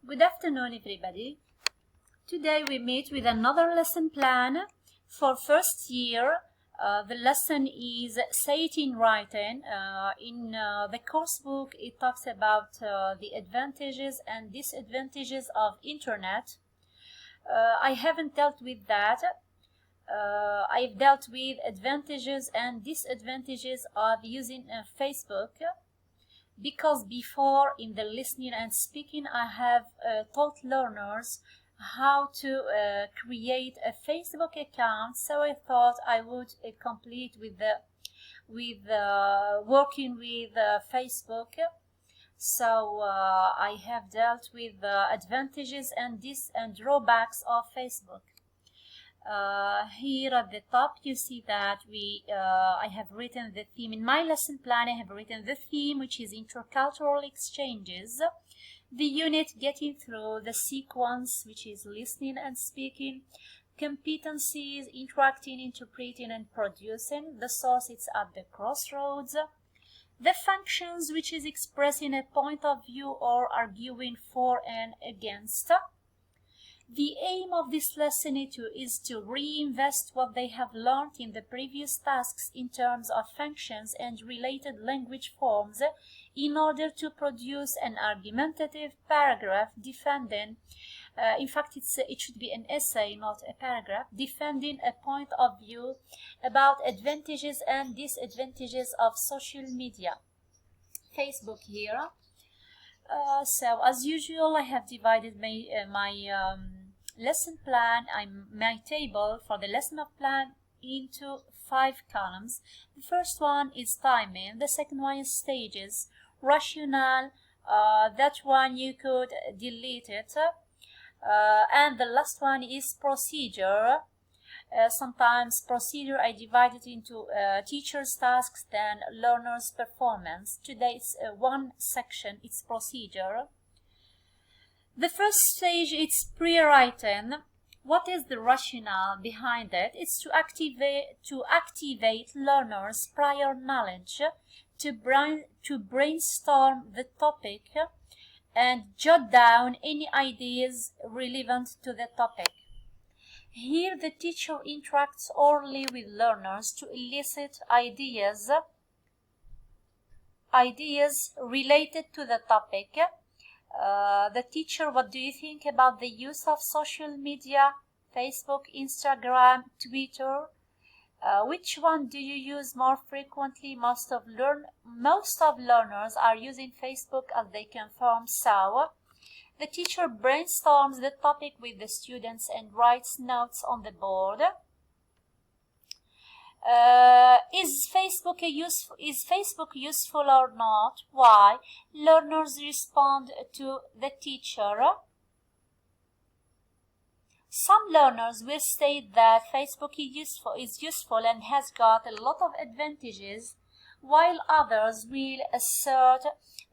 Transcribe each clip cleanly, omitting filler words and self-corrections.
Good afternoon, everybody. Today we meet with another lesson plan for first year. The lesson is Say It in Writing. In the course book, it talks about the advantages and disadvantages of internet. I haven't dealt with that. I've dealt with advantages and disadvantages of using Facebook. Because before, in the listening and speaking, I have taught learners how to create a Facebook account, so I thought I would complete with working with Facebook. So I have dealt with the advantages and drawbacks of Facebook. Here at the top you see that I have written the theme. In my lesson plan I have written the theme, which is intercultural exchanges, the unit getting through, the sequence, which is listening and speaking, competencies, interacting, interpreting and producing, the source, it's at the crossroads, the functions, which is expressing a point of view or arguing for and against. The aim of this lesson is to reinvest what they have learned in the previous tasks in terms of functions and related language forms in order to produce an argumentative paragraph defending, in fact it should be an essay, not a paragraph, defending a point of view about advantages and disadvantages of social media. Facebook here. So as usual, I have divided my lesson plan, my table for the lesson of plan into 5 columns. The first one is timing, the second one is stages, rationale, that one you could delete it, and the last one is procedure. Sometimes procedure I divide it into teacher's tasks, then learner's performance. Today it's one section, it's procedure. The first stage is pre-writing. What is the rationale behind it? It's to activate learners' prior knowledge, to brainstorm the topic and jot down any ideas relevant to the topic. Here the teacher interacts orally with learners to elicit ideas related to the topic. The teacher, what do you think about the use of social media? Facebook, Instagram, Twitter. Which one do you use more frequently? Most of learners are using Facebook, as they confirm so. The teacher brainstorms the topic with the students and writes notes on the board. Is Facebook useful or not? Why? Learners respond to the teacher. Some learners will state that Facebook is useful and has got a lot of advantages, while others will assert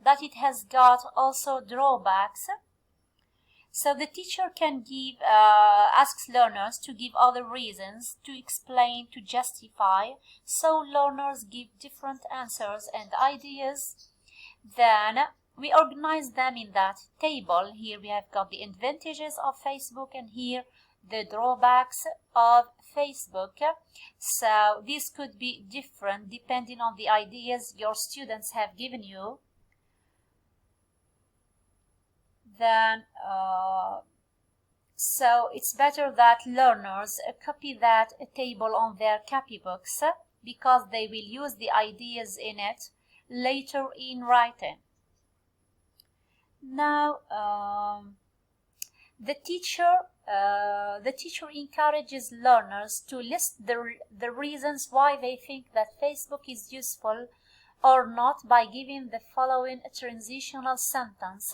that it has got also drawbacks. So the teacher can asks learners to give other reasons, to explain, to justify. So learners give different answers and ideas. Then we organize them in that table. Here we have got the advantages of Facebook and here the drawbacks of Facebook. So this could be different depending on the ideas your students have given you. Then so it's better that learners copy that table on their copybooks, because they will use the ideas in it later in writing. Now the teacher encourages learners to list the reasons why they think that Facebook is useful or not by giving the following transitional sentence.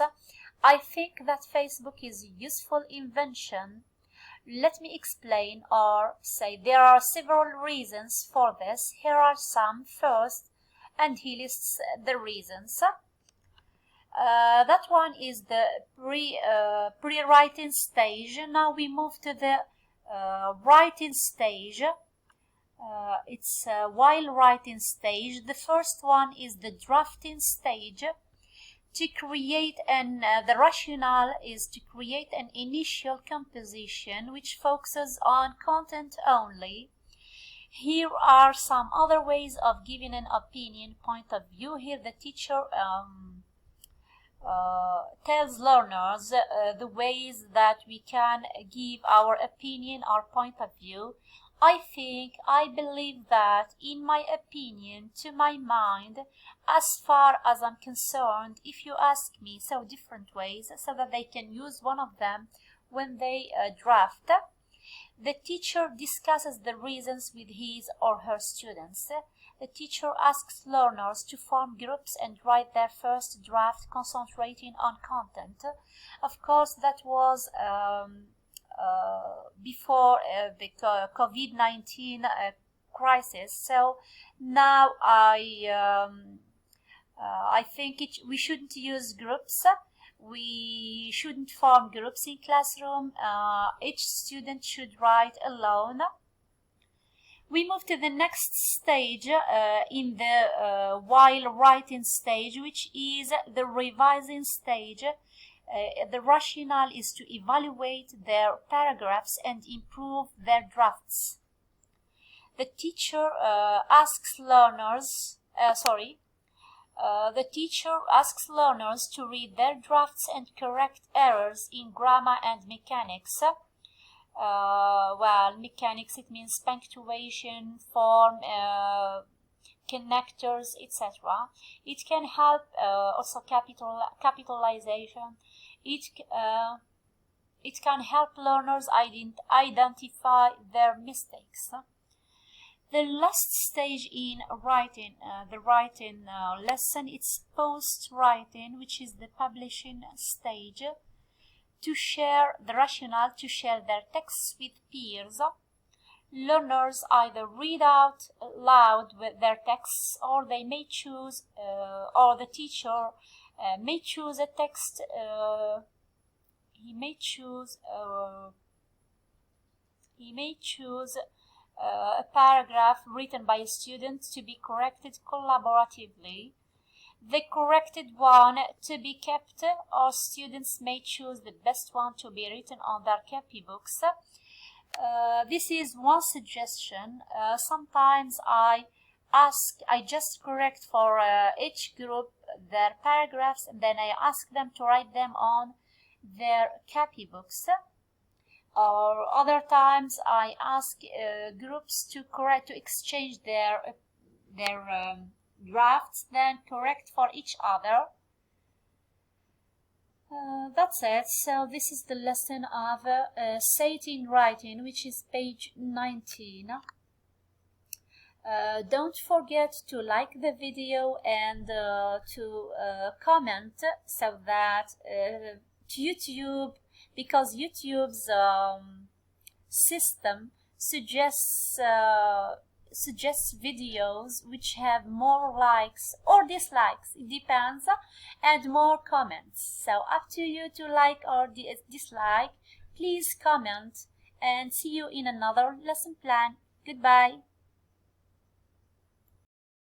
I think that Facebook is a useful invention. Let me explain, or say there are several reasons for this. Here are some. First, and he lists the reasons. That one is the pre-writing stage. Now we move to the writing stage. It's while writing stage. The first one is the drafting stage. to create the rationale is to create an initial composition which focuses on content only. Here are some other ways of giving an opinion, point of view. Here the teacher tells learners the ways that we can give our opinion, our point of view. I believe that, in my opinion, to my mind, as far as I'm concerned, if you ask me, so different ways, so that they can use one of them when they draft. The teacher discusses the reasons with his or her students. The teacher asks learners to form groups and write their first draft concentrating on content. Of course, that was before the COVID-19 crisis. So now I think we shouldn't use groups. We shouldn't form groups in classroom. Each student should write alone. We move to the next stage in the while writing stage, which is the revising stage. The rationale is to evaluate their paragraphs and improve their drafts. The teacher asks learners to read their drafts and correct errors in grammar and mechanics. Well, mechanics, it means punctuation, form, connectors, etc. It can help also capitalization. It can help learners identify their mistakes. The last stage in writing, the writing lesson, it's post-writing, which is the publishing stage. To share the rationale, to share their texts with peers. Learners either read out loud their texts, or they may choose, or the teacher may choose a text. He may choose a paragraph written by a student to be corrected collaboratively. The corrected one to be kept, or students may choose the best one to be written on their copybooks. This is one suggestion. Sometimes I just correct for each group their paragraphs, and then I ask them to write them on their copybooks. Or other times I ask groups to exchange their drafts, then correct for each other. That's it. So this is the lesson of Say It in Writing, which is page 19. Don't forget to like the video and to comment, so that to YouTube, because YouTube's system suggests videos which have more likes or dislikes, it depends, and more comments. So up to you to like or dislike. Please comment, and see you in another lesson plan. Goodbye.